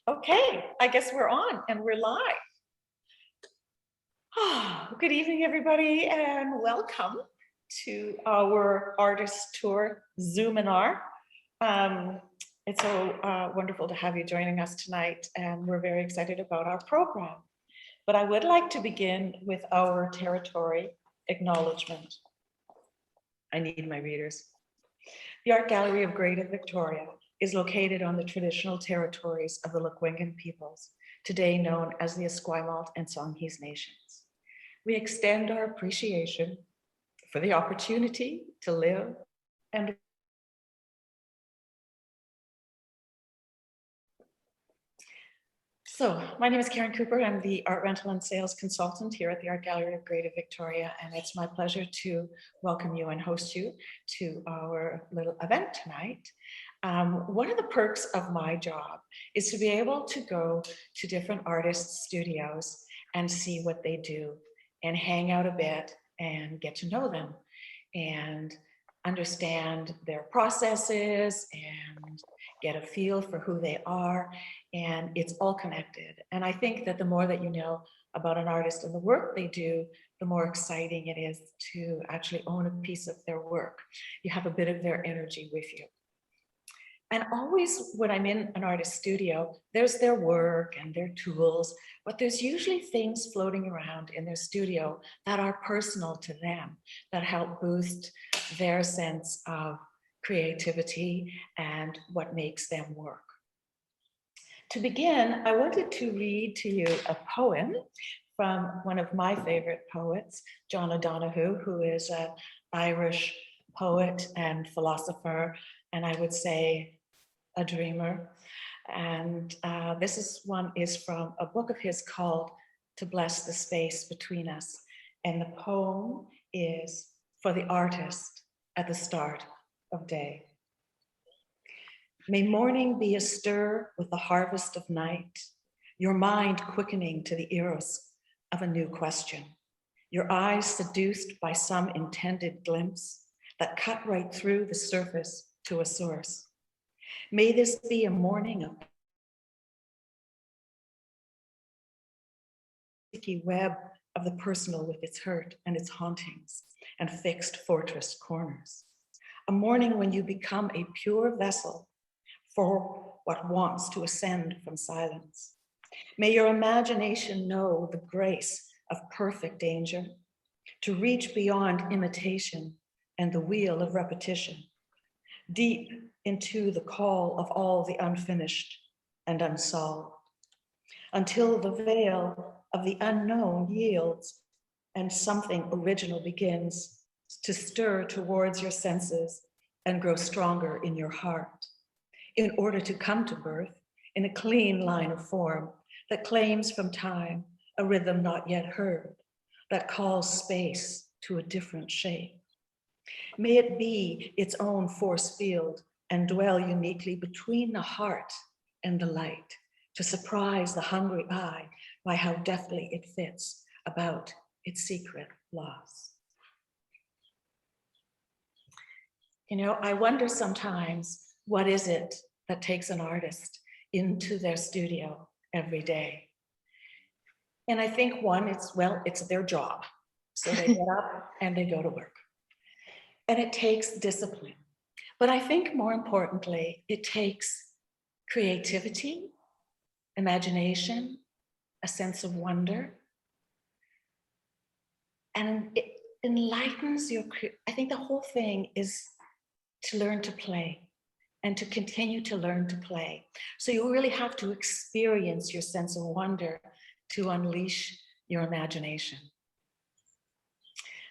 Okay, I guess we're on and we're live. Good evening, everybody, and welcome to our artist tour Zoominar. It's so wonderful to have you joining us tonight, and we're very excited about our program. But I would like to begin with our territory acknowledgement. I need my readers. The Art Gallery of Greater Victoria is located on the traditional territories of the Lekwungen peoples, today known as the Esquimalt and Songhees nations. We extend our appreciation for the opportunity to live and So my name is Karen Cooper. I'm the art rental and sales consultant here at the Art Gallery of Greater Victoria, and it's my pleasure to welcome you and host you to our little event tonight. One of the perks of my job is to be able to go to different artists' studios and see what they do and hang out a bit and get to know them and understand their processes and get a feel for who they are, and it's all connected. And I think that the more that you know about an artist and the work they do, the more exciting it is to actually own a piece of their work. You have a bit of their energy with you. And always when I'm in an artist studio, there's their work and their tools, but there's usually things floating around in their studio that are personal to them, that help boost their sense of creativity and what makes them work. To begin, I wanted to read to you a poem from one of my favorite poets, John O'Donoghue, who is an Irish poet and philosopher, and I would say a dreamer. And this one is from a book of his called To Bless the Space Between Us. And the poem is for the artist at the start of day. May morning be astir with the harvest of night, your mind quickening to the eros of a new question, your eyes seduced by some intended glimpse that cut right through the surface to a source. May this be a morning of sticky web of the personal with its hurt and its hauntings and fixed fortress corners. A morning when you become a pure vessel for what wants to ascend from silence. May your imagination know the grace of perfect danger, to reach beyond imitation and the wheel of repetition, deep into the call of all the unfinished and unsolved, until the veil of the unknown yields and something original begins to stir towards your senses and grow stronger in your heart, in order to come to birth in a clean line of form that claims from time a rhythm not yet heard, that calls space to a different shape. May it be its own force field and dwell uniquely between the heart and the light, to surprise the hungry eye by how deftly it fits about its secret loss. You know, I wonder sometimes, what is it that takes an artist into their studio every day? And I think one, it's their job. So they get up and they go to work. And it takes discipline. But I think more importantly, it takes creativity, imagination, a sense of wonder. And it enlightens your, I think the whole thing is to learn to play and to continue to learn to play. So you really have to experience your sense of wonder to unleash your imagination.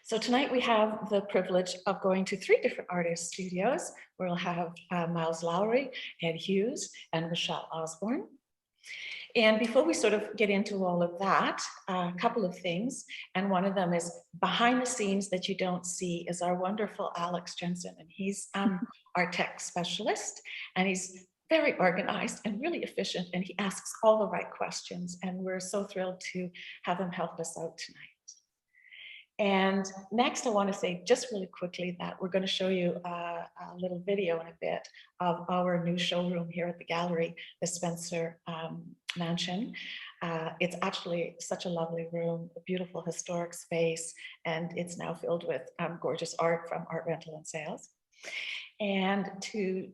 So tonight we have the privilege of going to 3 different artist studios. We'll have Miles Lowry, Ed Hughes, and Rochelle Osborne. And before we sort of get into all of that, a couple of things. And one of them is behind the scenes that you don't see is our wonderful Alex Jensen. And he's our tech specialist, and he's very organized and really efficient, and he asks all the right questions. And we're so thrilled to have him help us out tonight. And next, I want to say just really quickly that we're going to show you a a little video in a bit of our new showroom here at the gallery, the Spencer Mansion. It's actually such a lovely room, a beautiful historic space, and it's now filled with gorgeous art from Art Rental and Sales. And to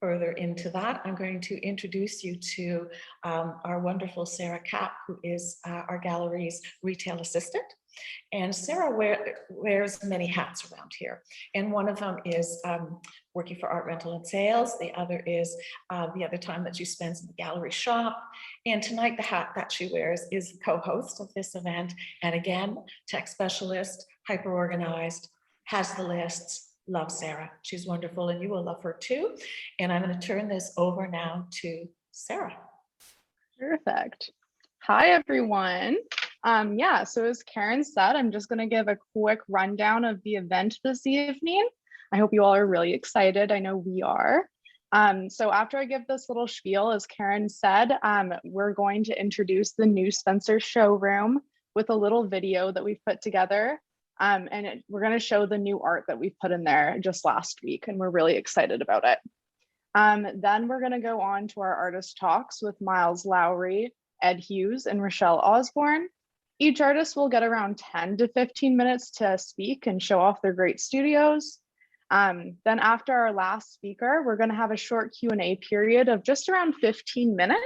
further into that, I'm going to introduce you to our wonderful Sarah Kapp, who is our gallery's retail assistant. And Sarah wears many hats around here. And one of them is working for Art Rental and Sales. The other is the other time that she spends in the gallery shop. And tonight, the hat that she wears is co-host of this event. And again, tech specialist, hyper organized, has the lists. Love Sarah. She's wonderful, and you will love her too. And I'm going to turn this over now to Sarah. Perfect. Hi, everyone. Yeah, so as Karen said, I'm just going to give a quick rundown of the event this evening. I hope you all are really excited. I know we are. So after I give this little spiel, as Karen said, we're going to introduce the new Spencer Showroom with a little video that we've put together. We're going to show the new art that we've put in there just last week, and we're really excited about it. Then we're going to go on to our artist talks with Miles Lowry, Ed Hughes, and Rochelle Osborne. Each artist will get around 10 to 15 minutes to speak and show off their great studios. Then after our last speaker, we're going to have a short Q&A period of just around 15 minutes.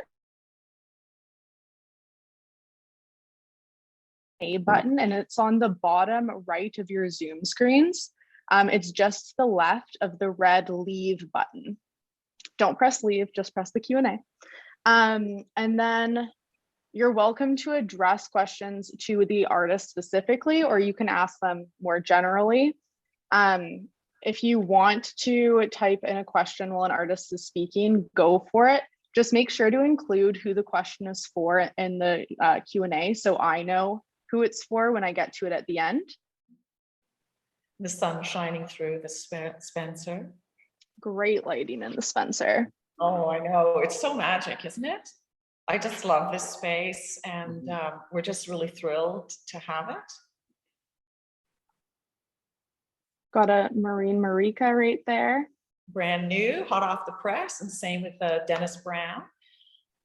A button, and it's on the bottom right of your Zoom screens. It's just to the left of the red leave button. Don't press leave, just press the Q&A. And then you're welcome to address questions to the artist specifically, or you can ask them more generally. If you want to type in a question while an artist is speaking, go for it. Just make sure to include who the question is for in the Q&A, so I know who it's for when I get to it at the end. The sun shining through the Spencer. Great lighting in the Spencer. Oh, I know. It's so magic, isn't it? I just love this space, and we're just really thrilled to have it. Got a Marine Marika right there. Brand new, hot off the press, and same with Dennis Brown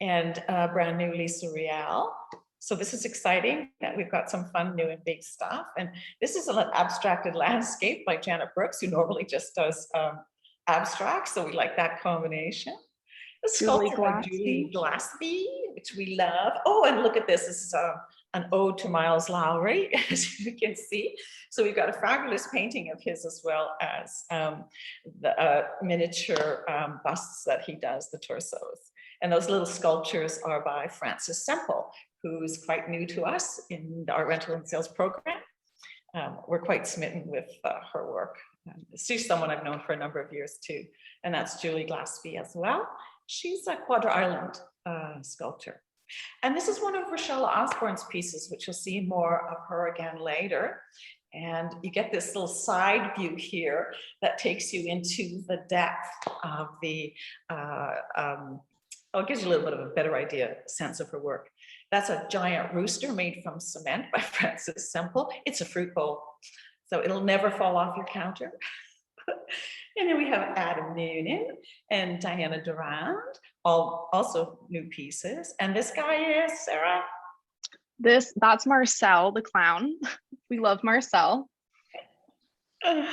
and brand new Lisa Riel. So this is exciting that we've got some fun, new and big stuff. And this is an abstracted landscape by Janet Brooks, who normally just does abstract. So we like that combination. The sculpture by Julie Glaspey, which we love. Oh, and look at this. This is an ode to Miles Lowry, as you can see. So we've got a fabulous painting of his, as well as the miniature busts that he does, the torsos. And those little sculptures are by Frances Semple, who's quite new to us in our rental and sales program. We're quite smitten with her work. She's someone I've known for a number of years too, and that's Julie Glaspey as well. She's a Quadra Island sculptor. And this is one of Rochelle Osborne's pieces, which you'll see more of her again later. And you get this little side view here that takes you into the depth of the, it gives you a little bit of a better sense of her work. That's a giant rooster made from cement by Frances Semple. It's a fruit bowl, so it'll never fall off your counter. And then we have Adam Noonan and Diana Durand, also new pieces. And this guy is, Sarah? That's Marcel, the clown. We love Marcel. And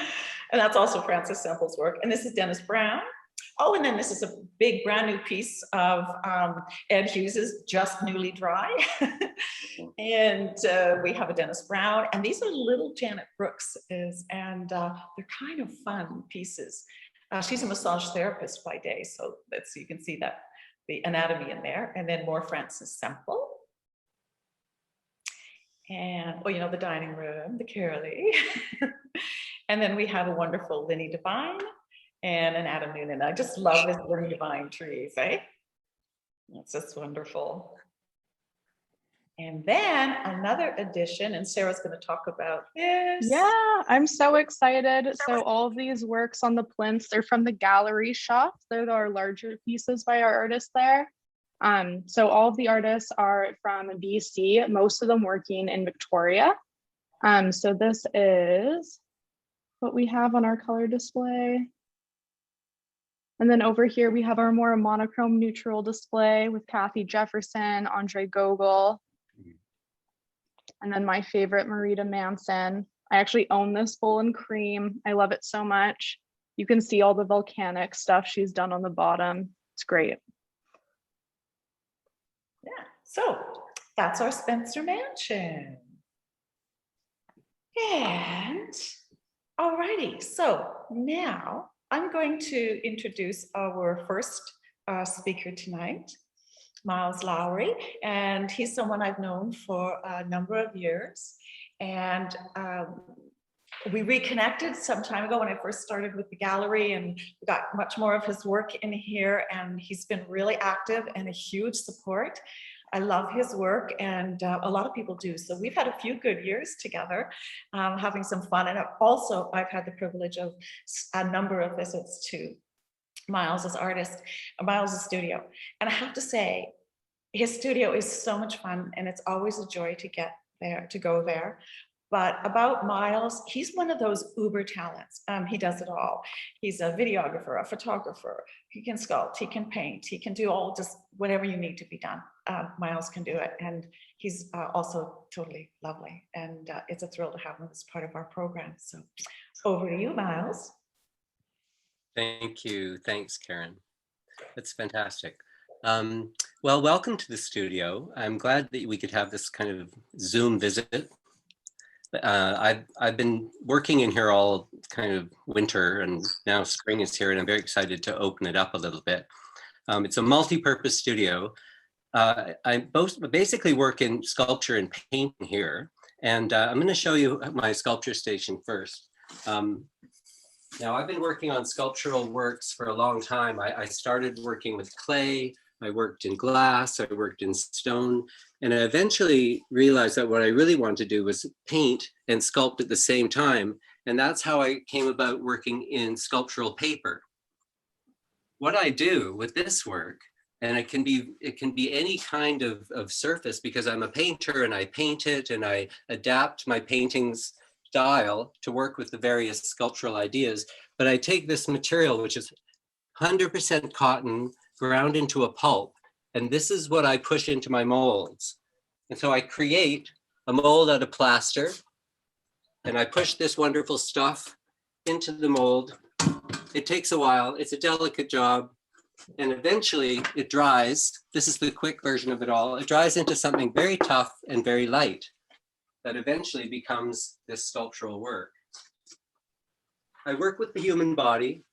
that's also Frances Semple's work. And this is Dennis Brown. Oh, and then this is a big brand new piece of Ed Hughes's, just newly dry. And we have a Dennis Brown, and these are little Janet Brooks, and they're kind of fun pieces. She's a massage therapist by day, so you can see that the anatomy in there, and then more Frances Semple. And, oh, you know, the dining room, the Curly. And then we have a wonderful Linny Devine and an Adam Noonan. I just love this Linny Devine trees, eh? It's just wonderful. And then another addition, and Sarah's going to talk about this. Yeah, I'm so excited. So all of these works on the plinths, they're from the gallery shop. They're our larger pieces by our artists there. So all of the artists are from BC, most of them working in Victoria. So this is what we have on our color display. And then over here, we have our more monochrome neutral display with Kathy Jefferson, Andre Gogol, and then my favorite, Marita Manson. I actually own this bowl in cream. I love it so much. You can see all the volcanic stuff she's done on the bottom. It's great. Yeah, so that's our Spencer mansion. And alrighty, so now I'm going to introduce our first speaker tonight, Miles Lowry, and he's someone I've known for a number of years. And we reconnected some time ago when I first started with the gallery, and we got much more of his work in here, and he's been really active and a huge support. I love his work, and a lot of people do. So we've had a few good years together, having some fun. And I've had the privilege of a number of visits to Miles's studio. And I have to say, his studio is so much fun, and it's always a joy to go there. But about Miles, he's one of those uber talents. He does it all. He's a videographer, a photographer. He can sculpt, he can paint, he can do just whatever you need to be done. Miles can do it. And he's also totally lovely. And it's a thrill to have him as part of our program. So over to you, Miles. Thank you. Thanks, Karen. That's fantastic. Well, welcome to the studio. I'm glad that we could have this kind of Zoom visit. I've been working in here all kind of winter, and now spring is here, and I'm very excited to open it up a little bit. It's a multi-purpose studio. I basically work in sculpture and painting here, and I'm going to show you my sculpture station first. Now, I've been working on sculptural works for a long time. I started working with clay, I worked in glass, I worked in stone, and I eventually realized that what I really wanted to do was paint and sculpt at the same time. And that's how I came about working in sculptural paper. What I do with this work, and it can be any kind of surface, because I'm a painter and I paint it and I adapt my painting's style to work with the various sculptural ideas. But I take this material, which is 100% cotton, ground into a pulp, and this is what I push into my molds. And so I create a mold out of plaster, and I push this wonderful stuff into the mold. It takes a while, it's a delicate job, and eventually it dries. This is the quick version of it all. It dries into something very tough and very light that eventually becomes this sculptural work. I work with the human body.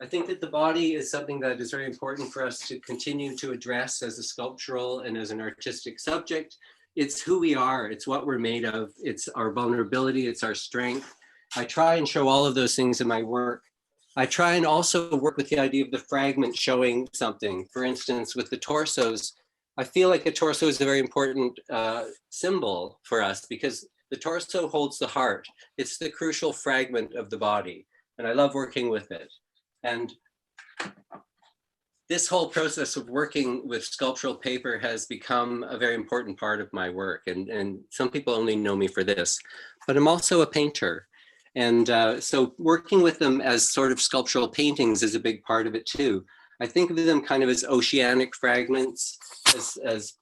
I think that the body is something that is very important for us to continue to address as a sculptural and as an artistic subject. It's who we are, it's what we're made of, it's our vulnerability, it's our strength. I try and show all of those things in my work. I try and also work with the idea of the fragment showing something. For instance, with the torsos, I feel like a torso is a very important symbol for us, because the torso holds the heart. It's the crucial fragment of the body, and I love working with it. And this whole process of working with sculptural paper has become a very important part of my work. And some people only know me for this, but I'm also a painter. And so working with them as sort of sculptural paintings is a big part of it too. I think of them kind of as oceanic fragments, as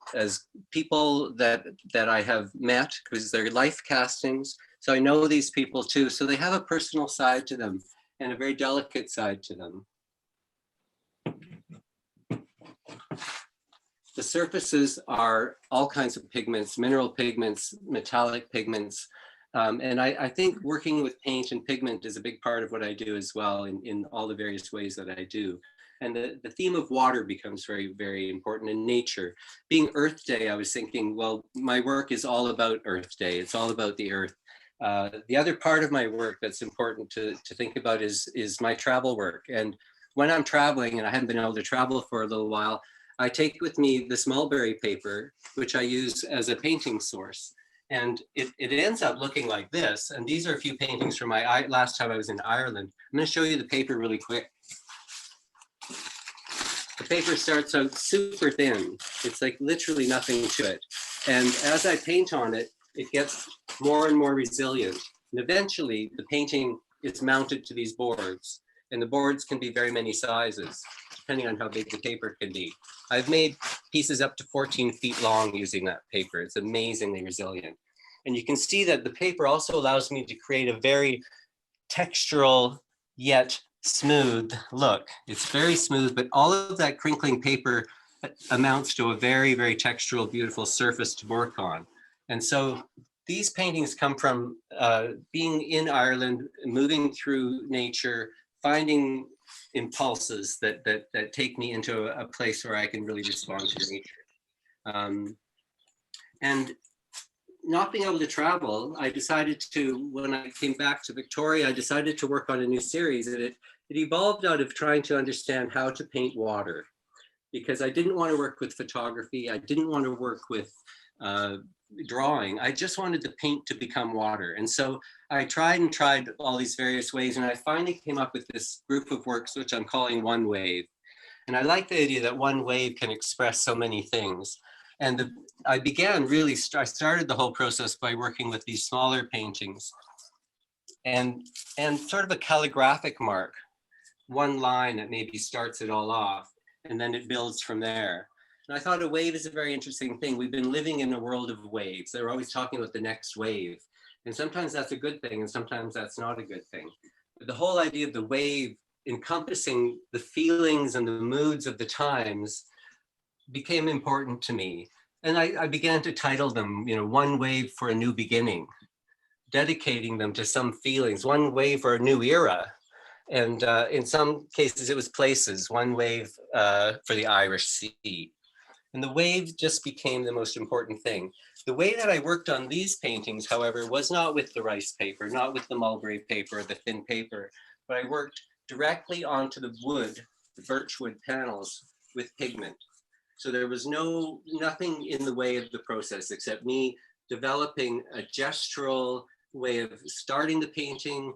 people that I have met, because they're life castings. So I know these people too. So they have a personal side to them and a very delicate side to them. The surfaces are all kinds of pigments, mineral pigments, metallic pigments. And I think working with paint and pigment is a big part of what I do as well in all the various ways that I do. And the theme of water becomes very, very important in nature. Being Earth Day, I was thinking, well, my work is all about Earth Day. It's all about the earth. The other part of my work that's important to think about is my travel work. And when I'm traveling, and I haven't been able to travel for a little while, I take with me this Mulberry Paper, which I use as a painting source. And it ends up looking like this. And these are a few paintings from my last time I was in Ireland. I'm going to show you the paper really quick. The paper starts out super thin. It's like literally nothing to it. And as I paint on it, it gets more and more resilient. And eventually the painting is mounted to these boards. And the boards can be very many sizes, depending on how big the paper can be. I've made pieces up to 14 feet long using that paper. It's amazingly resilient. And you can see that the paper also allows me to create a very textural yet smooth look. It's very smooth, but all of that crinkling paper amounts to a very, very textural, beautiful surface to work on. And so these paintings come from being in Ireland, moving through nature, finding impulses that take me into a place where I can really respond to nature. And not being able to travel, I decided to, when I came back to Victoria, I decided to work on a new series, and it evolved out of trying to understand how to paint water, because I didn't want to work with photography. I didn't want to work with drawing. I just wanted the paint to become water. And so I tried all these various ways, and I finally came up with this group of works, which I'm calling One Wave. And I like the idea that one wave can express so many things. And I started the whole process by working with these smaller paintings and sort of a calligraphic mark, one line that maybe starts it all off, and then it builds from there. And I thought a wave is a very interesting thing. We've been living in a world of waves. They're always talking about the next wave. And sometimes that's a good thing, and sometimes that's not a good thing. But the whole idea of the wave encompassing the feelings and the moods of the times became important to me. And I began to title them, One Wave for a New Beginning, dedicating them to some feelings, one wave for a new era. And in some cases it was places, one wave for the Irish Sea. And the wave just became the most important thing. The way that I worked on these paintings, however, was not with the rice paper, not with the mulberry paper or the thin paper, but I worked directly onto the wood, the birch wood panels with pigment. So there was nothing in the way of the process except me developing a gestural way of starting the painting,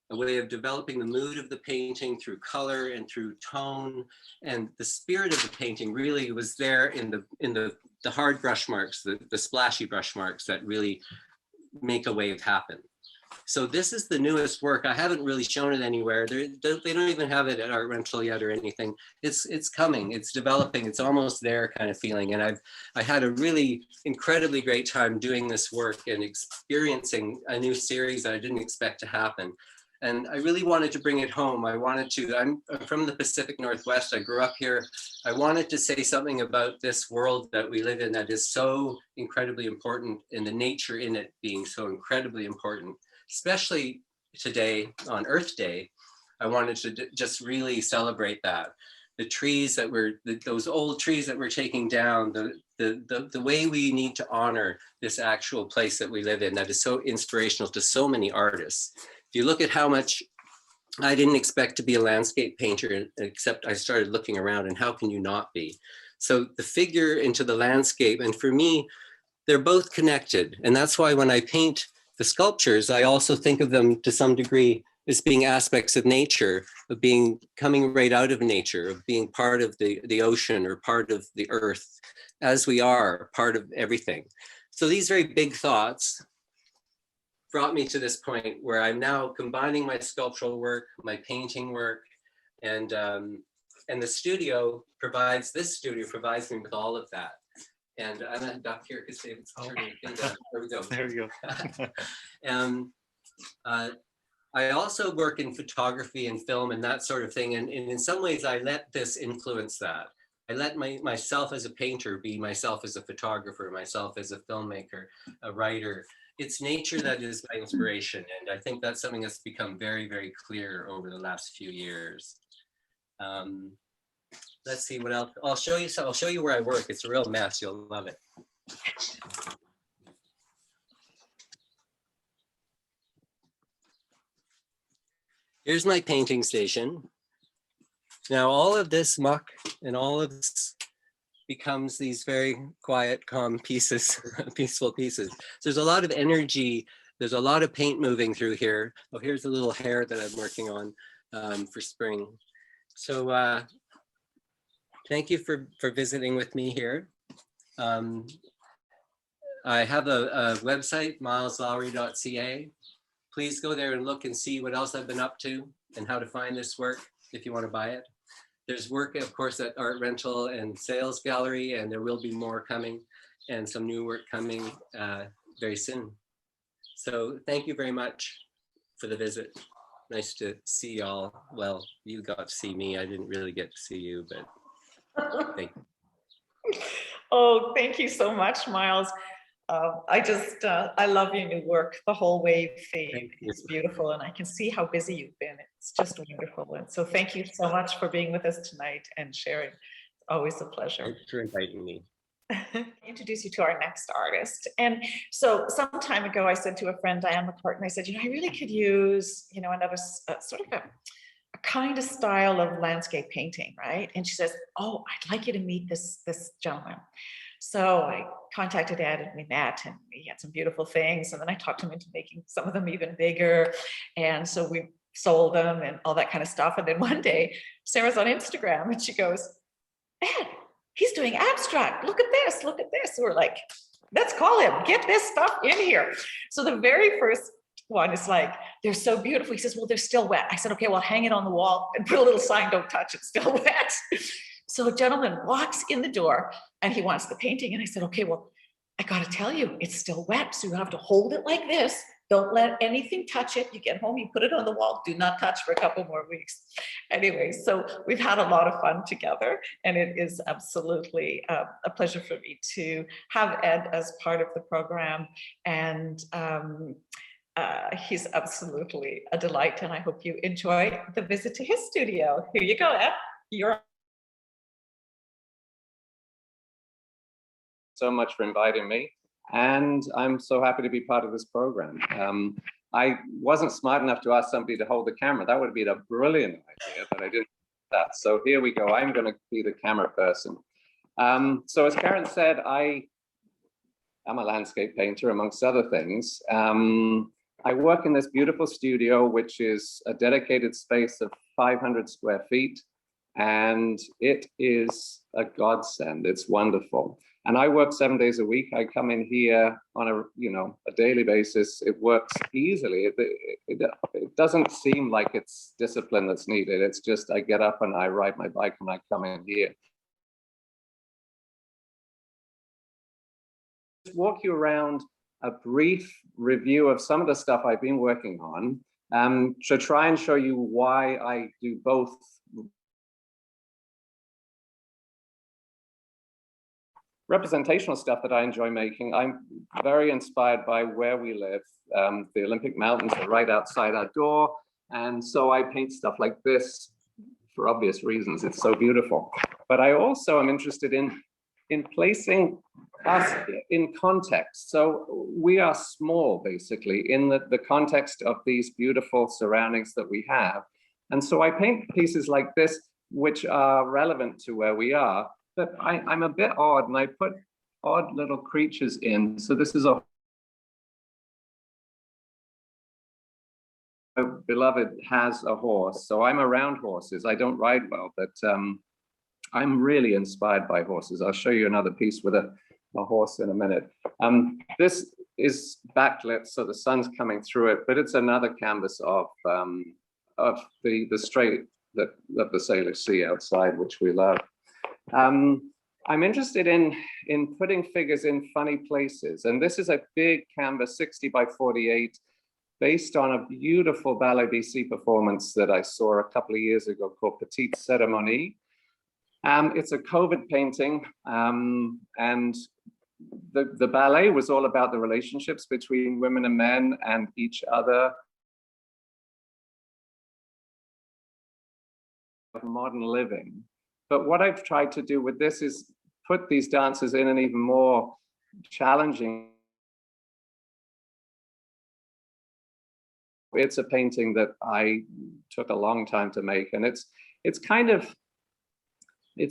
a way of developing the mood of the painting through color and through tone. And the spirit of the painting really was there in the hard brush marks, the splashy brush marks that really make a wave happen. So this is the newest work. I haven't really shown it anywhere. They don't even have it at Art Rental yet or anything. It's coming, it's developing, it's almost there kind of feeling. And I had a really incredibly great time doing this work and experiencing a new series that I didn't expect to happen. And I really wanted to bring it home. I'm from the Pacific Northwest. I grew up here. I wanted to say something about this world that we live in that is so incredibly important, and the nature in it being so incredibly important, especially today on Earth Day. I wanted to just really celebrate that. The trees that those old trees that we're taking down, the way we need to honor this actual place that we live in that is so inspirational to so many artists. If you look at how much, I didn't expect to be a landscape painter, except I started looking around, and how can you not be? So the figure into the landscape, and for me, they're both connected. And that's why when I paint the sculptures, I also think of them to some degree as being aspects of nature, of coming right out of nature, of being part of the ocean or part of the earth, as we are part of everything. So these very big thoughts brought me to this point where I'm now combining my sculptural work, my painting work, and the studio provides me with all of that. And I'm gonna duck here because David's turning the thing down. There we go. There you go. I also work in photography and film and that sort of thing. And in some ways, I let this influence that. I let myself as a painter be myself as a photographer, myself as a filmmaker, a writer. It's nature that is my inspiration. And I think that's something that's become very, very clear over the last few years. Let's see what else. I'll show you where I work. It's a real mess. You'll love it. Here's my painting station. Now, all of this muck and all of this becomes these very quiet, calm pieces, peaceful pieces. So there's a lot of energy. There's a lot of paint moving through here. Oh, here's a little hair that I'm working on for spring. So thank you for visiting with me here. I have a website, mileslowry.ca. Please go there and look and see what else I've been up to and how to find this work. if you want to buy it. There's work, of course, at Art Rental and Sales Gallery, and there will be more coming and some new work coming very soon. So thank you very much for the visit. Nice to see y'all. Well, you got to see me. I didn't really get to see you, but thank you. Oh, thank you so much, Miles. I love your new work. The whole wave theme is beautiful, and I can see how busy you've been. It's just wonderful. And so thank you so much for being with us tonight and sharing. It's always a pleasure. Thanks for inviting me. Introduce you to our next artist. And so some time ago, I said to a friend, Diane McCartan, I said, I really could use, another sort of a kind of style of landscape painting, right? And she says, oh, I'd like you to meet this gentleman. So I contacted Ed and we met, and he had some beautiful things. And then I talked him into making some of them even bigger. And so we sold them and all that kind of stuff. And then one day, Sarah's on Instagram and she goes, Ed, he's doing abstract. Look at this, look at this. So we're like, let's call him, get this stuff in here. So the very first one is like, they're so beautiful. He says, well, they're still wet. I said, okay, well, hang it on the wall and put a little sign, don't touch, it's still wet. So a gentleman walks in the door and he wants the painting. And I said, okay, well, I got to tell you, it's still wet. So you have to hold it like this. Don't let anything touch it. You get home, you put it on the wall, do not touch for a couple more weeks. Anyway, so we've had a lot of fun together, and it is absolutely a pleasure for me to have Ed as part of the program. And he's absolutely a delight, and I hope you enjoy the visit to his studio. Here you go, Ed. You're so much for inviting me, and I'm so happy to be part of this program. I wasn't smart enough to ask somebody to hold the camera. That would have been a brilliant idea, but I didn't do that. So here we go. I'm going to be the camera person. So as Karen said, I am a landscape painter, amongst other things. I work in this beautiful studio, which is a dedicated space of 500 square feet, and it is a godsend. It's wonderful. And I work 7 days a week. I come in here on a daily basis. It works easily. It doesn't seem like it's discipline that's needed. It's just I get up and I ride my bike and I come in here. Just walk you around a brief review of some of the stuff I've been working on to try and show you why I do both. Representational stuff that I enjoy making. I'm very inspired by where we live. The Olympic Mountains are right outside our door. And so I paint stuff like this for obvious reasons. It's so beautiful. But I also am interested in placing us in context. So we are small, basically, in the context of these beautiful surroundings that we have. And so I paint pieces like this, which are relevant to where we are. But I'm a bit odd, and I put odd little creatures in. So this is a beloved has a horse. So I'm around horses. I don't ride well, but I'm really inspired by horses. I'll show you another piece with a horse in a minute. This is backlit, so the sun's coming through it, but it's another canvas of the strait that the sailors see outside, which we love. I'm interested in putting figures in funny places. And this is a big canvas, 60 by 48, based on a beautiful Ballet BC performance that I saw a couple of years ago called Petite Cérémonie. It's a COVID painting, and the ballet was all about the relationships between women and men and each other. Of modern living. But what I've tried to do with this is put these dancers in an even more challenging. It's a painting that I took a long time to make, and it's a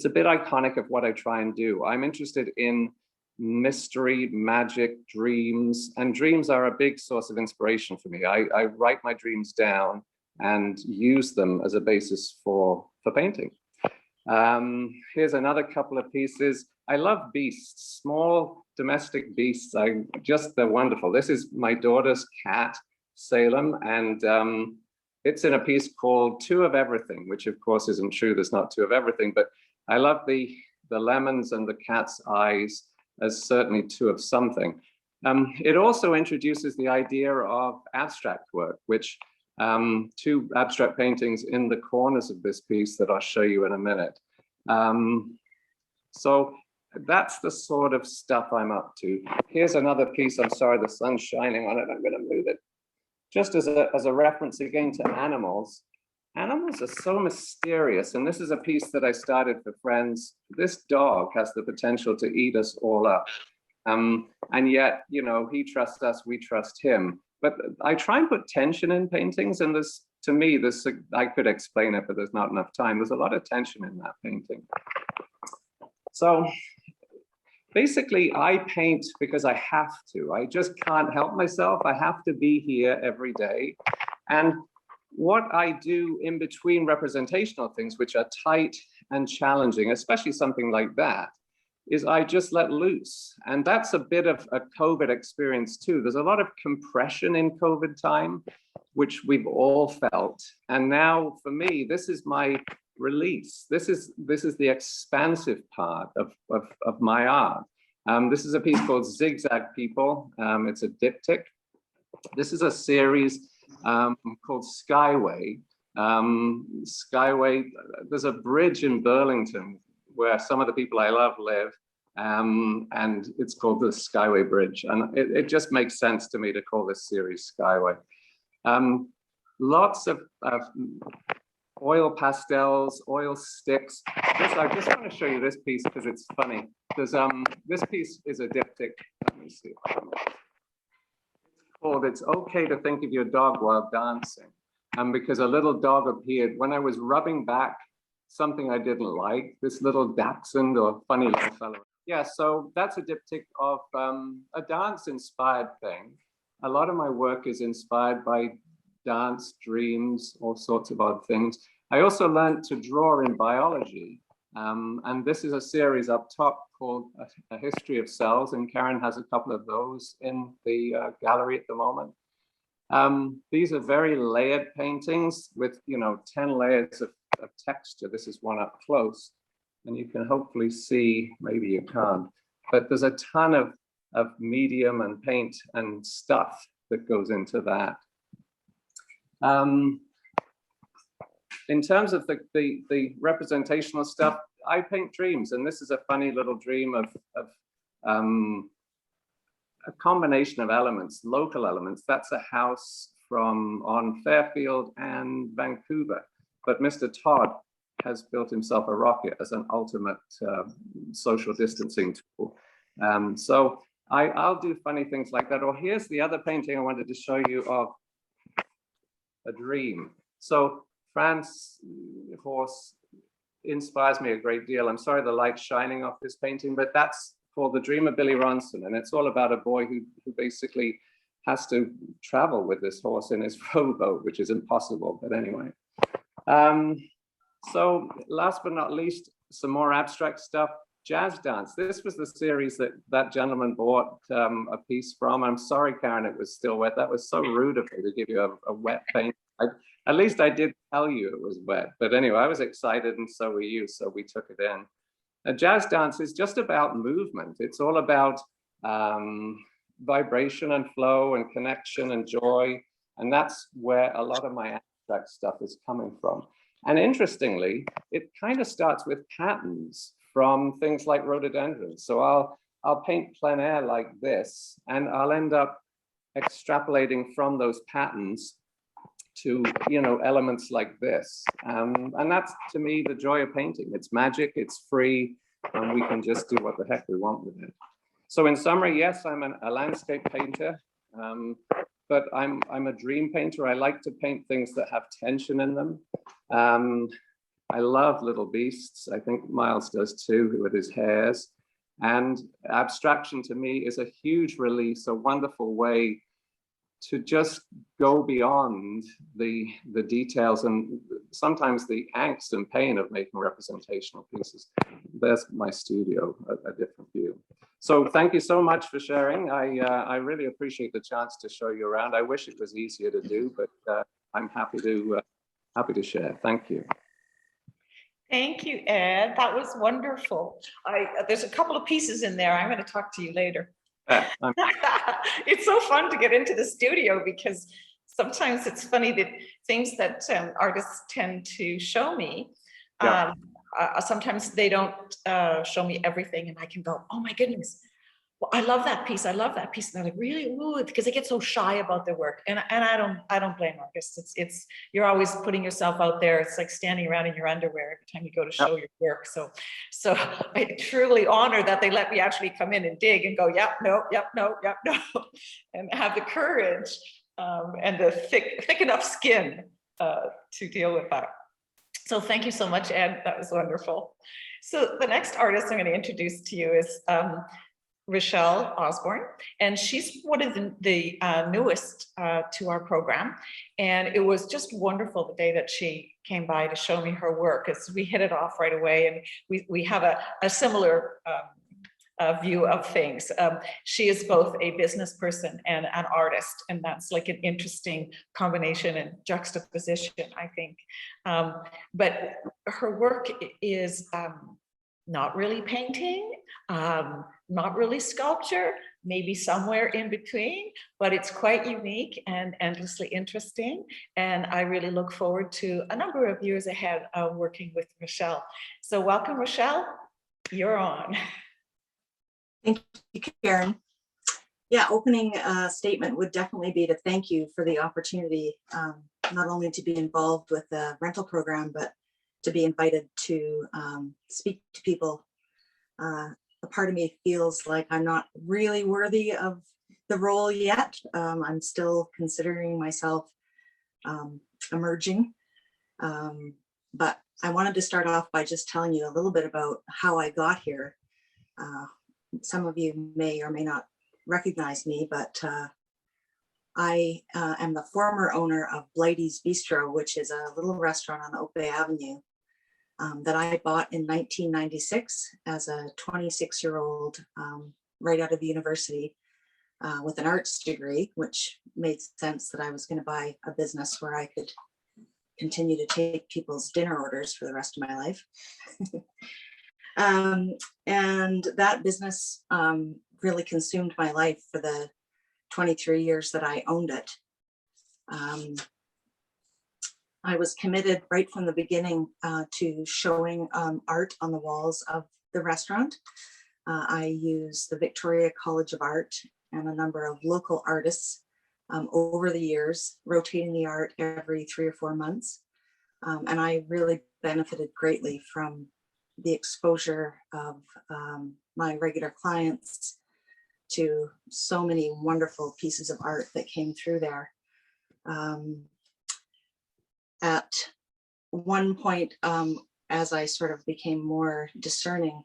bit iconic of what I try and do. I'm interested in mystery, magic, dreams, and dreams are a big source of inspiration for me. I write my dreams down and use them as a basis for painting. Here's another couple of pieces. I love beasts, small domestic beasts. They're wonderful. This is my daughter's cat, Salem, and it's in a piece called Two of Everything, which of course isn't true. There's not two of everything, but I love the lemons and the cat's eyes as certainly two of something. It also introduces the idea of abstract work, which two abstract paintings in the corners of this piece that I'll show you in a minute. So that's the sort of stuff I'm up to. Here's another piece. I'm sorry, the sun's shining on it. I'm going to move it. Just as a reference again to animals. Animals are so mysterious. And this is a piece that I started for friends. This dog has the potential to eat us all up. And yet, you know, he trusts us, we trust him. But I try and put tension in paintings. And this, to me, this, I could explain it, but there's not enough time. There's a lot of tension in that painting. So basically, I paint because I have to. I just can't help myself. I have to be here every day. And what I do in between representational things, which are tight and challenging, especially something like that, is I just let loose. And that's a bit of a COVID experience too. There's a lot of compression in COVID time, which we've all felt. And now for me, this is my release. This is the expansive part of my art. This is a piece called Zigzag People. It's a diptych. This is a series called Skyway. Skyway, there's a bridge in Burlington where some of the people I love live, and it's called the Skyway Bridge. And it just makes sense to me to call this series Skyway. Lots of oil pastels, oil sticks. I just want to show you this piece because it's funny. There's this piece is a diptych. Let me see. It's called "It's Okay to Think of Your Dog While Dancing," because a little dog appeared when I was rubbing back something I didn't like. This little dachshund or funny little fellow. Yeah, so that's a diptych of a dance-inspired thing. A lot of my work is inspired by dance, dreams, all sorts of odd things. I also learned to draw in biology. And this is a series up top called A History of Cells, and Karen has a couple of those in the gallery at the moment. These are very layered paintings with, 10 layers of texture. This is one up close, and you can hopefully see, maybe you can't, but there's a ton of medium and paint and stuff that goes into that. In terms of the representational stuff, I paint dreams, and this is a funny little dream of a combination of elements, local elements. That's a house on Fairfield and Vancouver, but Mr. Todd has built himself a rocket as an ultimate social distancing tool. So I'll do funny things like that. Or here's the other painting I wanted to show you of a dream. So Fran's horse inspires me a great deal. I'm sorry the light's shining off this painting, but that's called The Dream of Billy Ronson. And it's all about a boy who basically has to travel with this horse in his rowboat, which is impossible, but anyway. So last but not least, some more abstract stuff. Jazz dance. This was the series that gentleman bought a piece from. I'm sorry, Karen, it was still wet. That was so rude of me to give you a wet paint. At least I did tell you it was wet. But anyway, I was excited and so were you, so we took it in. A jazz dance is just about movement. It's all about vibration and flow and connection and joy. And that's where a lot of my abstract stuff is coming from. And interestingly, it kind of starts with patterns from things like rhododendrons. So I'll paint plein air like this, and I'll end up extrapolating from those patterns to elements like this. And that's, to me, the joy of painting. It's magic, it's free, and we can just do what the heck we want with it. So in summary, yes, I'm a landscape painter, but I'm a dream painter. I like to paint things that have tension in them. I love little beasts. I think Miles does too, with his hairs. And abstraction to me is a huge release, a wonderful way to just go beyond the details and sometimes the angst and pain of making representational pieces. There's my studio, a different view. So thank you so much for sharing. I really appreciate the chance to show you around. I wish it was easier to do, but I'm happy to share. Thank you. Thank you, Ed. That was wonderful. There's a couple of pieces in there. I'm going to talk to you later. Yeah, It's so fun to get into the studio because sometimes it's funny that things that artists tend to show me, Yeah. sometimes they don't show me everything, and I can go, oh my goodness, well, I love that piece. I love that piece. And they're like, really? Ooh, because they get so shy about their work. And I don't blame artists. It's you're always putting yourself out there. It's like standing around in your underwear every time you go to show your work. So I truly honor that they let me actually come in and dig and go, yep, no, and have the courage and the thick enough skin to deal with that. So thank you so much, Ed. That was wonderful. So the next artist I'm going to introduce to you is Rochelle Osborne, and she's one of the newest to our program. And it was just wonderful the day that she came by to show me her work, as we hit it off right away, and we have a similar view of things. She is both a business person and an artist, and that's like an interesting combination and juxtaposition, I think. But her work is not really painting, not really sculpture, maybe somewhere in between, but it's quite unique and endlessly interesting. And I really look forward to a number of years ahead of working with Rochelle. So welcome, Rochelle, you're on. Thank you, Karen. Yeah, opening statement would definitely be to thank you for the opportunity, not only to be involved with the rental program, but to be invited to speak to people. A part of me feels like I'm not really worthy of the role yet. I'm still considering myself emerging. But I wanted to start off by just telling you a little bit about how I got here. Some of you may or may not recognize me, but I am the former owner of Blighty's Bistro, which is a little restaurant on Oak Bay Avenue that I bought in 1996 as a 26-year-old right out of university with an arts degree, which made sense that I was going to buy a business where I could continue to take people's dinner orders for the rest of my life. And that business really consumed my life for the 23 years that I owned it. I was committed right from the beginning to showing art on the walls of the restaurant. I use the Victoria College of Art and a number of local artists over the years, rotating the art every 3 or 4 months. And I really benefited greatly from the exposure of my regular clients to so many wonderful pieces of art that came through there. At one point, as I sort of became more discerning,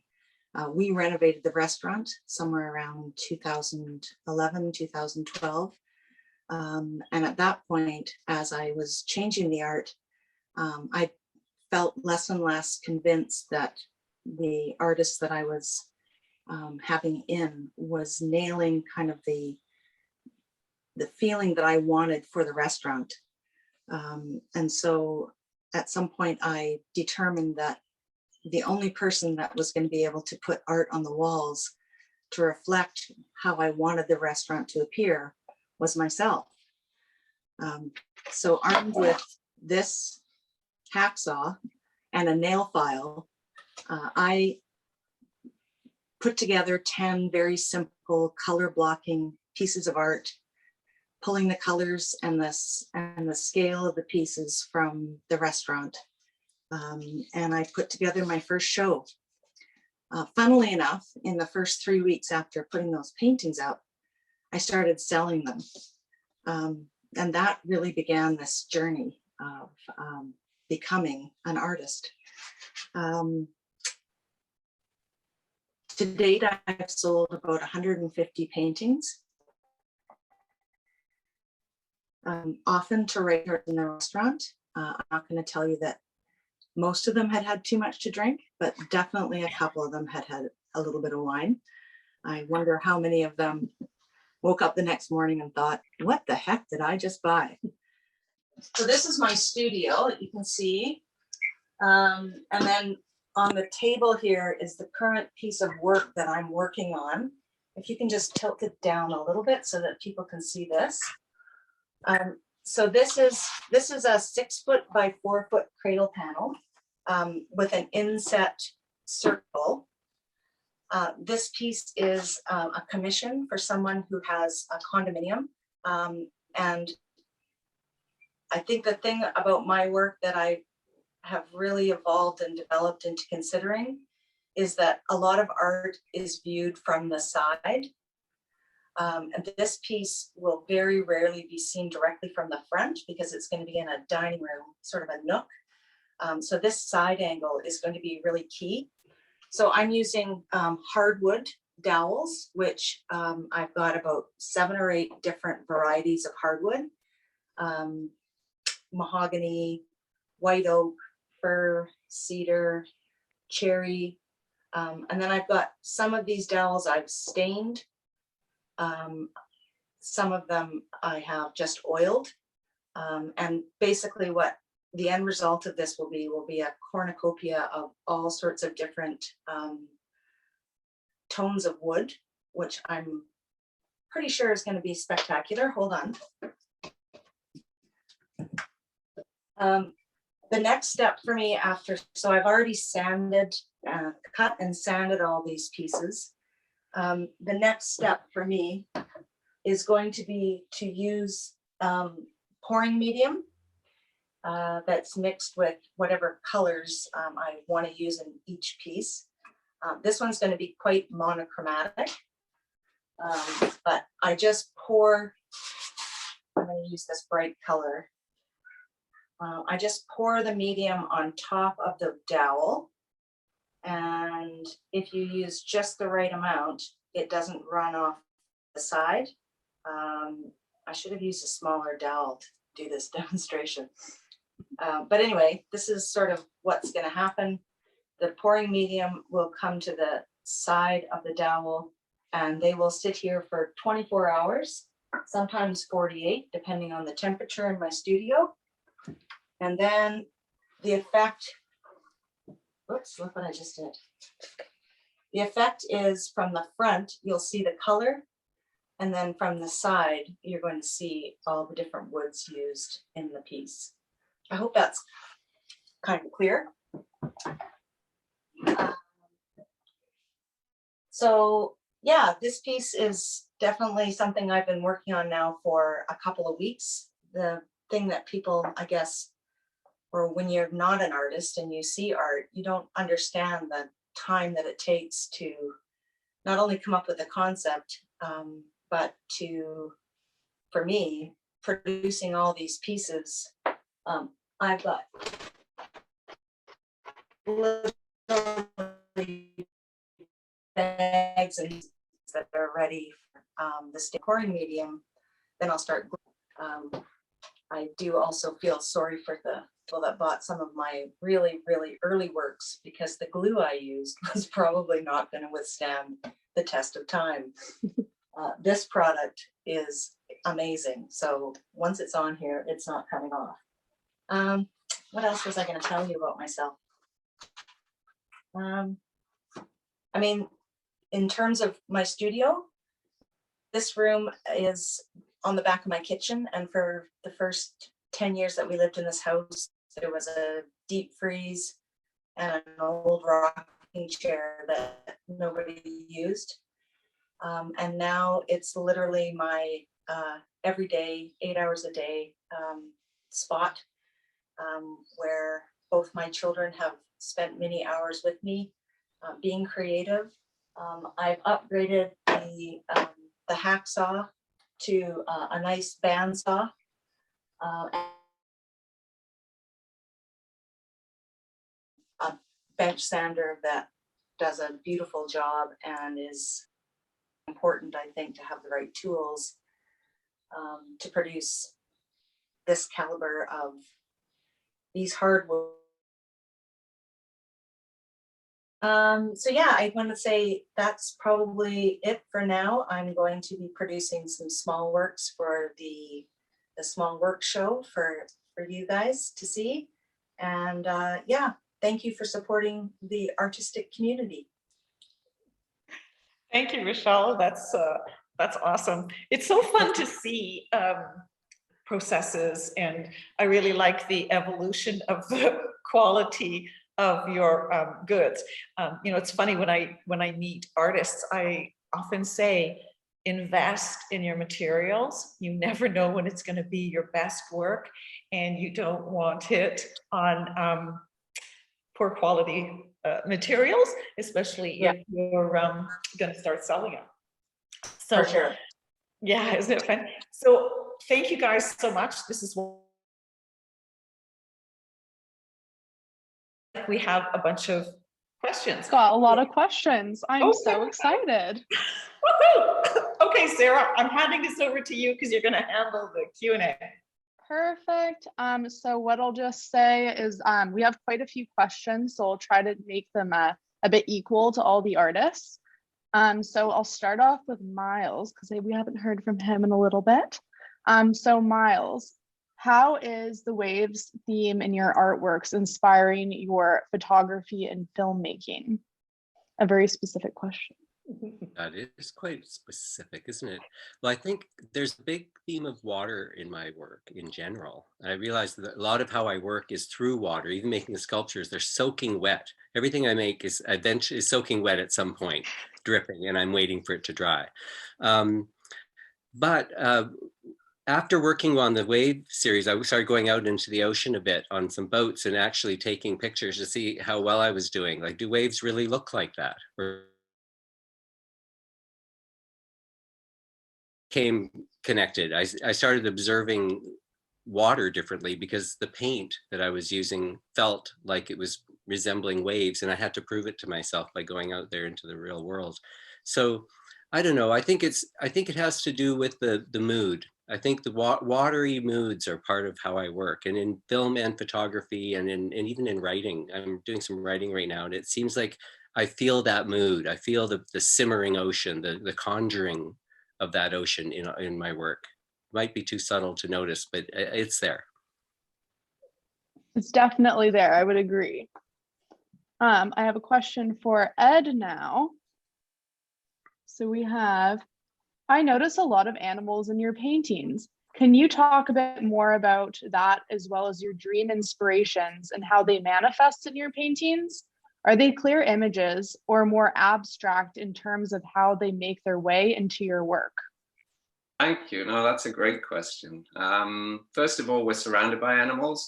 we renovated the restaurant somewhere around 2011, 2012. And at that point, as I was changing the art, I felt less and less convinced that the artist that I was having in was nailing kind of the feeling that I wanted for the restaurant. And so at some point I determined that the only person that was going to be able to put art on the walls to reflect how I wanted the restaurant to appear was myself. So armed with this hacksaw and a nail file, I put together 10 very simple color blocking pieces of art, pulling the colors and the scale of the pieces from the restaurant. And I put together my first show. Funnily enough, in the first 3 weeks after putting those paintings up, I started selling them. And that really began this journey of becoming an artist. To date, I've sold about 150 paintings. Often to writers in the restaurant. I'm not going to tell you that most of them had had too much to drink, but definitely a couple of them had had a little bit of wine. I wonder how many of them woke up the next morning and thought, what the heck did I just buy? So this is my studio that you can see. And then on the table here is the current piece of work that I'm working on. If you can just tilt it down a little bit so that people can see this. So this is a 6-foot by 4-foot cradle panel with an inset circle. This piece is a commission for someone who has a condominium. And I think the thing about my work that I have really evolved and developed into considering is that a lot of art is viewed from the side. And this piece will very rarely be seen directly from the front because it's going to be in a dining room, sort of a nook. So this side angle is going to be really key. So I'm using hardwood dowels, which I've got about 7 or 8 different varieties of hardwood. Mahogany, white oak, fir, cedar, cherry. And then I've got some of these dowels I've stained. Some of them I have just oiled. And basically what the end result of this will be a cornucopia of all sorts of different tones of wood, which I'm pretty sure is going to be spectacular. Hold on. The next step for me so I've already sanded, cut and sanded all these pieces. The next step for me is going to be to use pouring medium that's mixed with whatever colors I want to use in each piece. This one's going to be quite monochromatic, but I just pour, I'm going to use this bright color. I just pour the medium on top of the dowel. And if you use just the right amount, it doesn't run off the side. I should have used a smaller dowel to do this demonstration. But anyway, this is sort of what's going to happen. The pouring medium will come to the side of the dowel and they will sit here for 24 hours, sometimes 48, depending on the temperature in my studio. And then the effect, oops, look what I just did. The effect is from the front, you'll see the color. And then from the side, you're going to see all the different woods used in the piece. I hope that's kind of clear. So yeah, this piece is definitely something I've been working on now for a couple of weeks. The thing that people, I guess, or when you're not an artist and you see art, you don't understand the time that it takes to not only come up with a concept, but to, for me, producing all these pieces. I've got bags and that are ready for the pouring medium. Then I'll start. I do also feel sorry for the people that bought some of my really, really early works because the glue I used was probably not going to withstand the test of time. This product is amazing. So once it's on here, it's not coming off. What else was I going to tell you about myself? I mean, in terms of my studio, this room is on the back of my kitchen. And for the first 10 years that we lived in this house, there was a deep freeze and an old rocking chair that nobody used. And now it's literally my everyday, 8 hours a day spot where both my children have spent many hours with me being creative. I've upgraded the hacksaw to a nice bandsaw. A bench sander that does a beautiful job and is important, I think, to have the right tools to produce this caliber of these hardwood So yeah, I want to say that's probably it for now. I'm going to be producing some small works for the small work show for you guys to see. And yeah, thank you for supporting the artistic community. Thank you, Rochelle. That's awesome. It's so fun to see processes, and I really like the evolution of the quality of your goods. You know, it's funny when I meet artists, I often say, invest in your materials. You never know when it's going to be your best work, and you don't want it on poor quality materials, especially if you're going to start selling them. So, For sure. Yeah, isn't it fun? So thank you guys so much. This is we have a bunch of questions. Got a lot of questions. I'm Oh, so excited. Woohoo! Okay, Sarah, I'm handing this over to you because you're going to handle the Q&A. Perfect. So what I'll just say is we have quite a few questions, so I'll try to make them a bit equal to all the artists. So I'll start off with Miles because we haven't heard from him in a little bit. So Miles, how is the waves theme in your artworks inspiring your photography and filmmaking? A very specific question. That is quite specific, isn't it? Well, I think there's a big theme of water in my work in general. I realize that a lot of how I work is through water. Even making the sculptures, they're soaking wet. Everything I make is eventually soaking wet at some point, dripping, and I'm waiting for it to dry. But after working on the wave series, I started going out into the ocean a bit on some boats and actually taking pictures to see how well I was doing. Like, do waves really look like that? Or came connected. I started observing water differently because the paint that I was using felt like it was resembling waves, and I had to prove it to myself by going out there into the real world. So I don't know. I think it has to do with the mood. I think the watery moods are part of how I work, and in film and photography, and even in writing. I'm doing some writing right now, and it seems like I feel that mood. I feel the simmering ocean, the conjuring of that ocean in my work. Might be too subtle to notice, but it's there. It's definitely there. I would agree. I have a question for Ed now. So we have, I notice a lot of animals in your paintings. Can you talk a bit more about that, as well as your dream inspirations and how they manifest in your paintings? Are they clear images or more abstract in terms of how they make their way into your work? Thank you. No, that's a great question. First of all, we're surrounded by animals,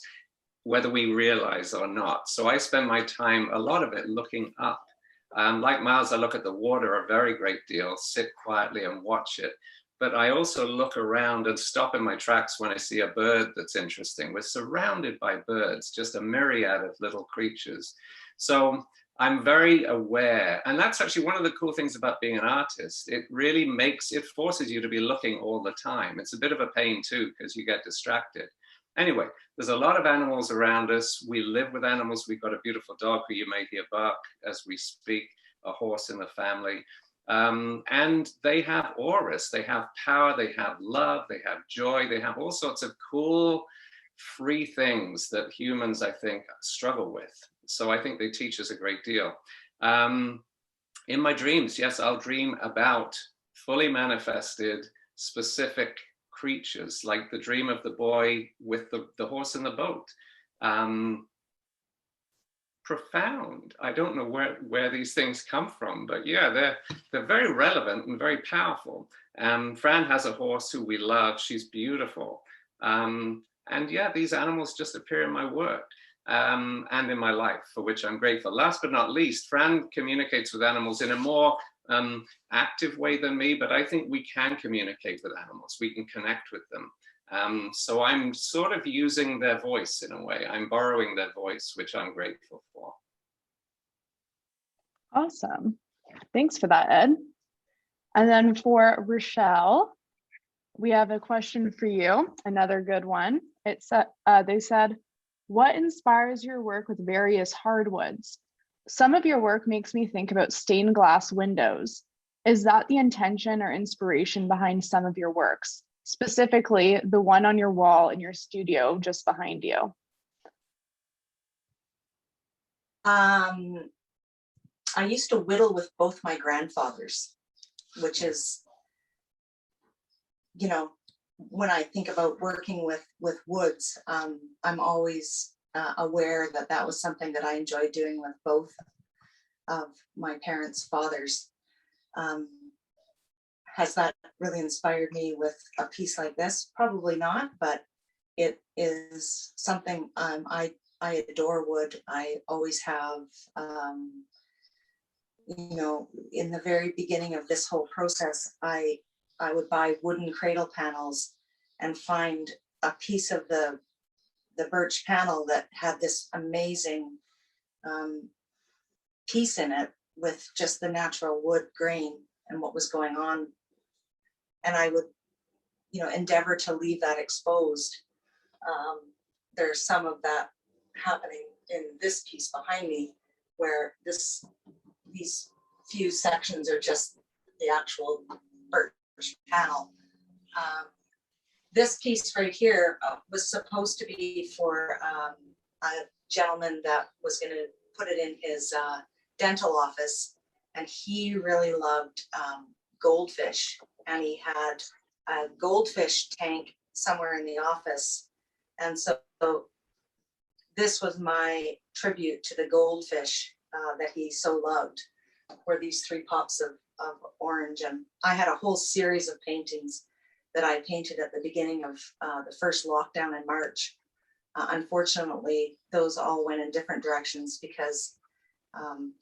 whether we realize or not. So I spend my time, a lot of it, looking up. Like Miles, I look at the water a very great deal, sit quietly and watch it. But I also look around and stop in my tracks when I see a bird that's interesting. We're surrounded by birds, just a myriad of little creatures. So I'm very aware, and that's actually one of the cool things about being an artist. It really forces you to be looking all the time. It's a bit of a pain too, because you get distracted. Anyway, there's a lot of animals around us. We live with animals. We've got a beautiful dog who you may hear bark as we speak, a horse in the family. And they have auras, they have power, they have love, they have joy, they have all sorts of cool, free things that humans, I think, struggle with. So I think they teach us a great deal. In my dreams, yes, I'll dream about fully manifested, specific creatures, like the dream of the boy with the horse in the boat. Profound. I don't know where these things come from, but yeah, they're very relevant and very powerful. Fran has a horse who we love. She's beautiful. And yeah, these animals just appear in my work. And in my life, for which I'm grateful. Last but not least, Fran communicates with animals in a more active way than me, but I think we can communicate with animals. We can connect with them. So I'm sort of using their voice in a way. I'm borrowing their voice, which I'm grateful for. Awesome. Thanks for that, Ed. And then for Richelle, we have a question for you, another good one. They said, what inspires your work with various hardwoods? some of your work makes me think about stained glass windows. Is that the intention or inspiration behind some of your works, specifically the one on your wall in your studio just behind you? I used to whittle with both my grandfathers, which is, you know, when I think about working with woods, I'm always aware that that was something that I enjoyed doing with both of my parents' fathers. Has that really inspired me with a piece like this? Probably not, but it is something I adore wood. I always have. You know, in the very beginning of this whole process, I would buy wooden cradle panels and find a piece of the birch panel that had this amazing piece in it with just the natural wood grain and what was going on. And I would, you know, endeavor to leave that exposed. There's some of that happening in this piece behind me, where these few sections are just the actual birch panel. This piece right here was supposed to be for a gentleman that was going to put it in his dental office, and he really loved goldfish, and he had a goldfish tank somewhere in the office, and so this was my tribute to the goldfish that he so loved, were these 3 pops of orange. And I had a whole series of paintings that I painted at the beginning of the first lockdown in March. Unfortunately, those all went in different directions because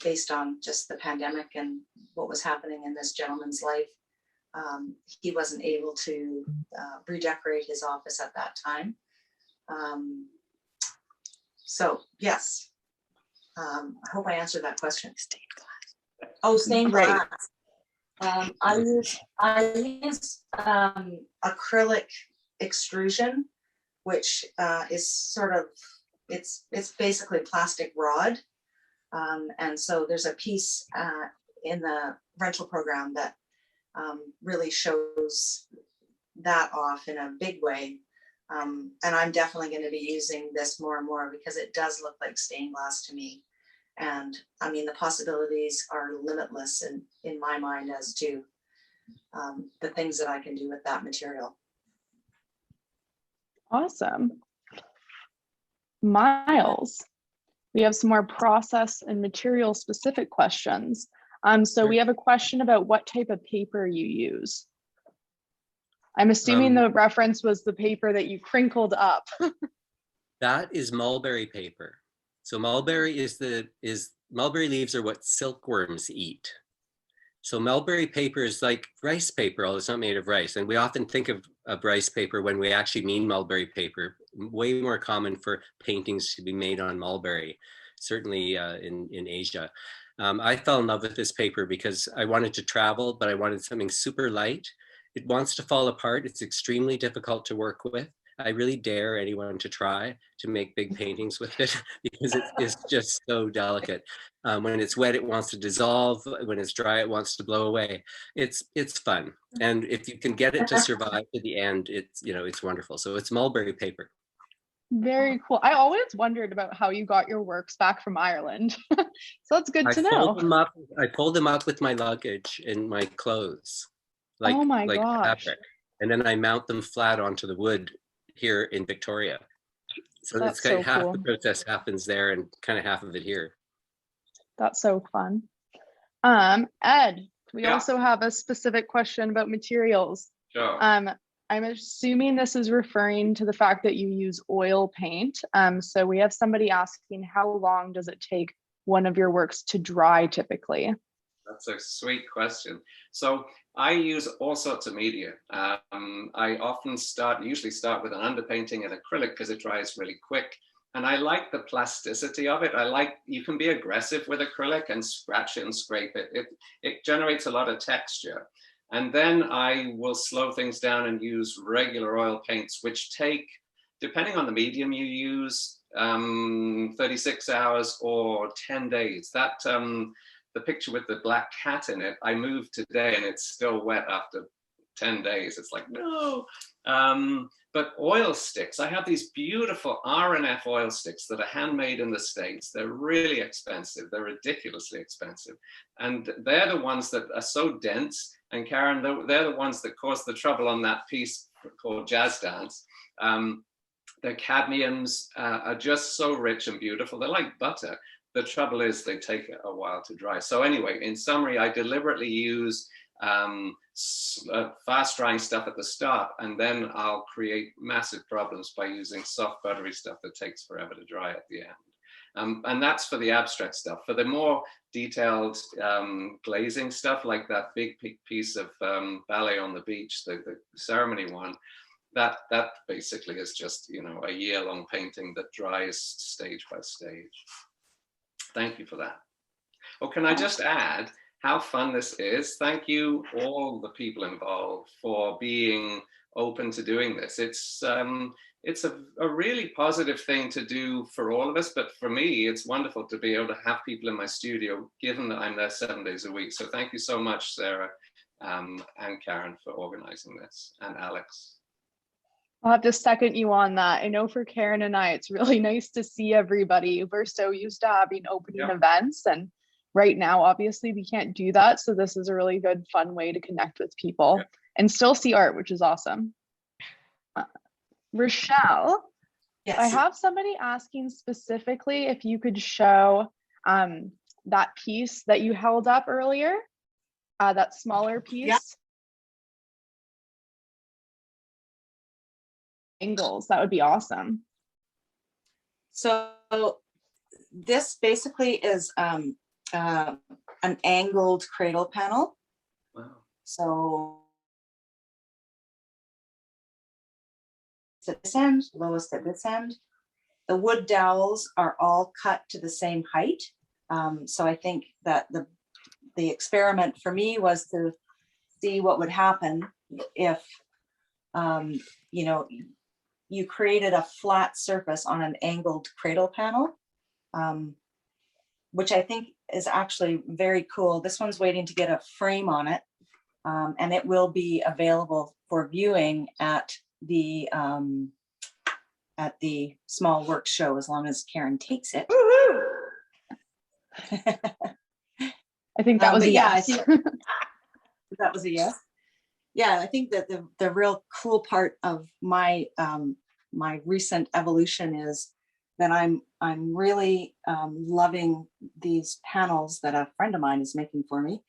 based on just the pandemic and what was happening in this gentleman's life, he wasn't able to redecorate his office at that time. So yes, I hope I answered that question. Stained glass. Oh, stained glass. I use acrylic extrusion, which is sort of, it's basically plastic rod. And so there's a piece in the rental program that really shows that off in a big way. And I'm definitely going to be using this more and more because it does look like stained glass to me. And I mean, the possibilities are limitless in my mind as to the things that I can do with that material. Awesome. Miles, we have some more process and material specific questions. So we have a question about what type of paper you use. I'm assuming the reference was the paper that you crinkled up. That is mulberry paper. So mulberry mulberry leaves are what silkworms eat. So mulberry paper is like rice paper, although it's not made of rice. And we often think of rice paper when we actually mean mulberry paper. Way more common for paintings to be made on mulberry, certainly in Asia. I fell in love with this paper because I wanted to travel, but I wanted something super light. It wants to fall apart. It's extremely difficult to work with. I really dare anyone to try to make big paintings with it because it is just so delicate. When it's wet, it wants to dissolve. When it's dry, it wants to blow away. It's fun. And if you can get it to survive to the end, it's wonderful. So it's mulberry paper. Very cool. I always wondered about how you got your works back from Ireland. So that's good to know. I pulled them up with my luggage and my clothes. Oh my gosh. Fabric. And then I mount them flat onto the wood here in Victoria. So that's it's kind of half cool. the process happens there and kind of half of it here. That's so fun. Ed, we also have a specific question about materials. Sure. I'm assuming this is referring to the fact that you use oil paint. So we have somebody asking, how long does it take one of your works to dry typically? That's a sweet question. So I use all sorts of media. I usually start with an underpainting and acrylic because it dries really quick. And I like the plasticity of it. You can be aggressive with acrylic and scratch it and scrape it. It generates a lot of texture. And then I will slow things down and use regular oil paints, which take, depending on the medium you use, 36 hours or 10 days. That the picture with the black cat in it, I moved today and it's still wet after 10 days. It's like, no. But oil sticks, I have these beautiful R&F oil sticks that are handmade in the States. They're really expensive. They're ridiculously expensive. And they're the ones that are so dense. And Karen, they're the ones that caused the trouble on that piece called Jazz Dance. The cadmiums are just so rich and beautiful. They're like butter. The trouble is they take a while to dry. So anyway, in summary, I deliberately use fast drying stuff at the start, and then I'll create massive problems by using soft buttery stuff that takes forever to dry at the end. And that's for the abstract stuff. For the more detailed glazing stuff, like that big piece of ballet on the beach, the ceremony one, that basically is just, you know, a year-long painting that dries stage by stage. Thank you for that. Oh, can I just add how fun this is? Thank you, all the people involved, for being open to doing this. It's a really positive thing to do for all of us, but for me, it's wonderful to be able to have people in my studio, given that I'm there 7 days a week. So thank you so much, Sarah and Karen, for organizing this, and Alex. I'll have to second you on that. I know for Karen and I, it's really nice to see everybody. We're so used to having opening events, and right now, obviously, we can't do that. So this is a really good, fun way to connect with people and still see art, which is awesome. Rochelle, Yes. I have somebody asking specifically if you could show that piece that you held up earlier, that smaller piece. Yeah. Angles, that would be awesome. So this basically is an angled cradle panel. Wow. So at this end, lowest at this end. The wood dowels are all cut to the same height. So I think that the experiment for me was to see what would happen if you know, you created a flat surface on an angled cradle panel, which I think is actually very cool. This one's waiting to get a frame on it, and it will be available for viewing at the small work show, as long as Karen takes it. I think that was a yes. I think that was a yes. Yeah, I think that the real cool part of my my recent evolution is that I'm really loving these panels that a friend of mine is making for me,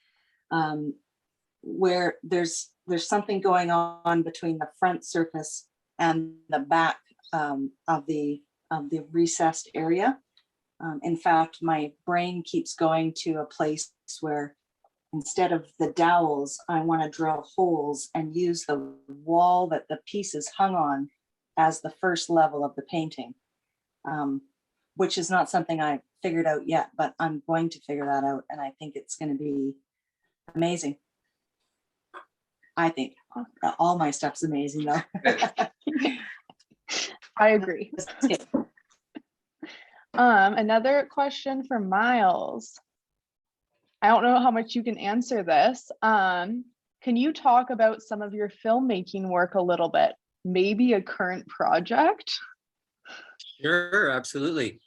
where there's something going on between the front surface and the back of the recessed area. In fact, my brain keeps going to a place where instead of the dowels, I want to drill holes and use the wall that the piece is hung on as the first level of the painting, which is not something I figured out yet, but I'm going to figure that out, and I think it's going to be amazing. I think all my stuff's amazing, though. I agree. Another question for Miles. I don't know how much you can answer this. Can you talk about some of your filmmaking work a little bit? Maybe a current project? Sure, absolutely.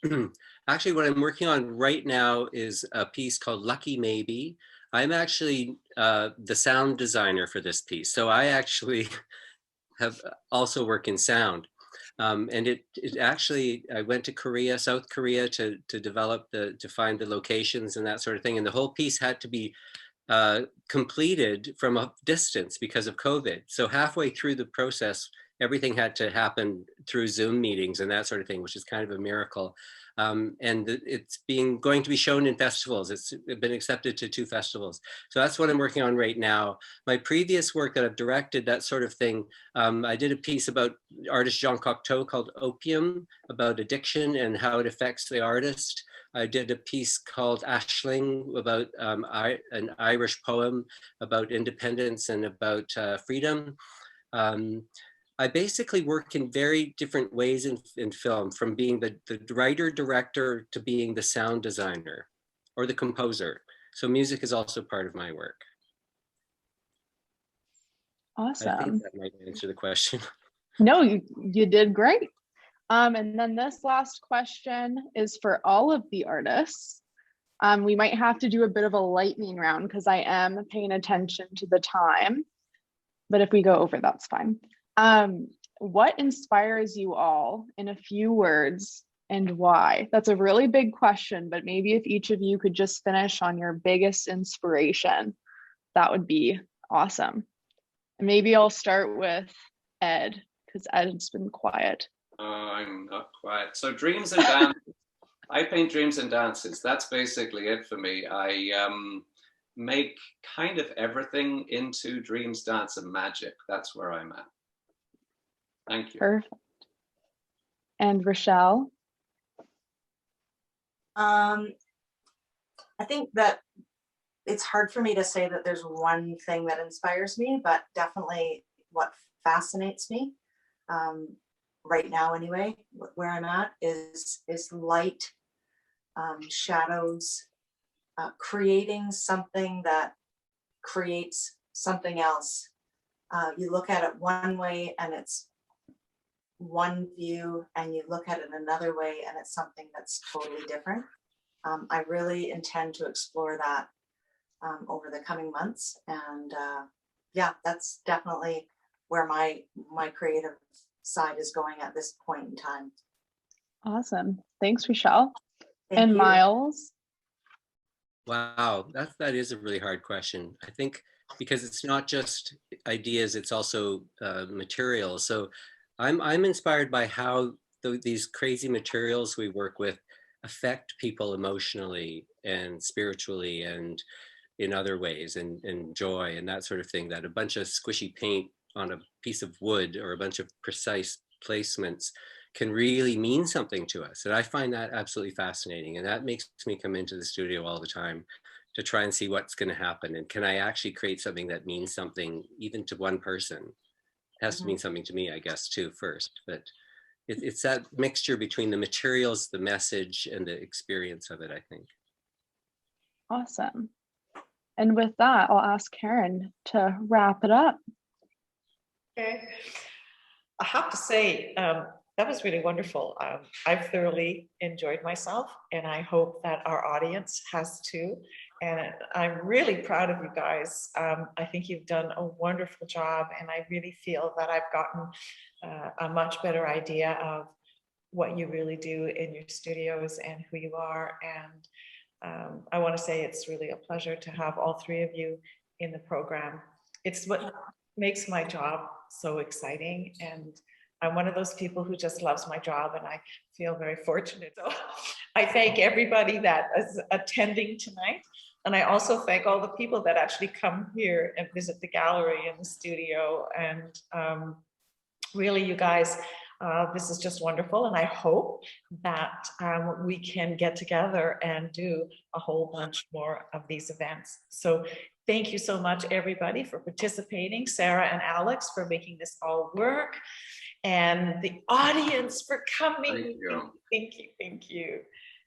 Actually, what I'm working on right now is a piece called Lucky Maybe. I'm actually the sound designer for this piece. So I actually have also work in sound. And it actually, I went to Korea, South Korea, to develop to find the locations and that sort of thing. And the whole piece had to be completed from a distance because of COVID. So halfway through the process, everything had to happen through Zoom meetings and that sort of thing, which is kind of a miracle. And it's going to be shown in festivals. It's been accepted to 2 festivals. So that's what I'm working on right now. My previous work that I've directed, that sort of thing, I did a piece about artist Jean Cocteau called Opium, about addiction and how it affects the artist. I did a piece called Ashling about an Irish poem about independence and about freedom. I basically work in very different ways in film, from being the writer, director, to being the sound designer or the composer. So music is also part of my work. I Awesome. think that might answer the question. No, you did great. And then this last question is for all of the artists. We might have to do a bit of a lightning round because I am paying attention to the time. But if we go over, that's fine. What inspires you all in a few words and why? That's a really big question, but maybe if each of you could just finish on your biggest inspiration, that would be awesome. And maybe I'll start with Ed, because Ed's been quiet. I'm not quiet. So dreams and dances. I paint dreams and dances. That's basically it for me. I make kind of everything into dreams, dance, and magic. That's where I'm at. Thank you. Perfect. And Rochelle? I think that it's hard for me to say that there's one thing that inspires me, but definitely what fascinates me right now anyway, where I'm at is light, shadows, creating something that creates something else. You look at it one way and it's one view, and you look at it another way and it's something that's totally different. I really intend to explore that over the coming months, and yeah, that's definitely where my creative side is going at this point in time. Awesome. Thanks, Richelle. Thank And you. Miles? Wow, that is a really hard question. I think because it's not just ideas, it's also materials. So I'm inspired by how these crazy materials we work with affect people emotionally and spiritually and in other ways, and joy and that sort of thing, that a bunch of squishy paint on a piece of wood or a bunch of precise placements can really mean something to us. And I find that absolutely fascinating. And that makes me come into the studio all the time to try and see what's going to happen. And can I actually create something that means something even to one person? It has to mean something to me, I guess, too, first. But it's that mixture between the materials, the message, and the experience of it, I think. Awesome. And with that, I'll ask Karen to wrap it up. Okay. I have to say, that was really wonderful. I've thoroughly enjoyed myself, and I hope that our audience has too. And I'm really proud of you guys. I think you've done a wonderful job, and I really feel that I've gotten a much better idea of what you really do in your studios and who you are. And I want to say it's really a pleasure to have all three of you in the program. It's what makes my job so exciting, and I'm one of those people who just loves my job, and I feel very fortunate. So I thank everybody that is attending tonight. And I also thank all the people that actually come here and visit the gallery and the studio. And really, you guys, this is just wonderful. And I hope that we can get together and do a whole bunch more of these events. So thank you so much, everybody, for participating. Sarah and Alex for making this all work. And the audience for coming. Thank you. Thank you. Thank you.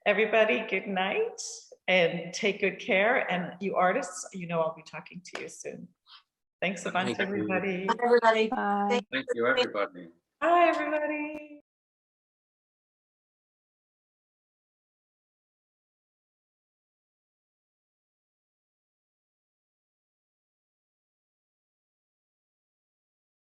Everybody, good night and take good care. And you artists, you know, I'll be talking to you soon. Thanks a bunch, Thank you. everybody. Bye, everybody. Bye. Thank Thank you, everybody. Bye, everybody.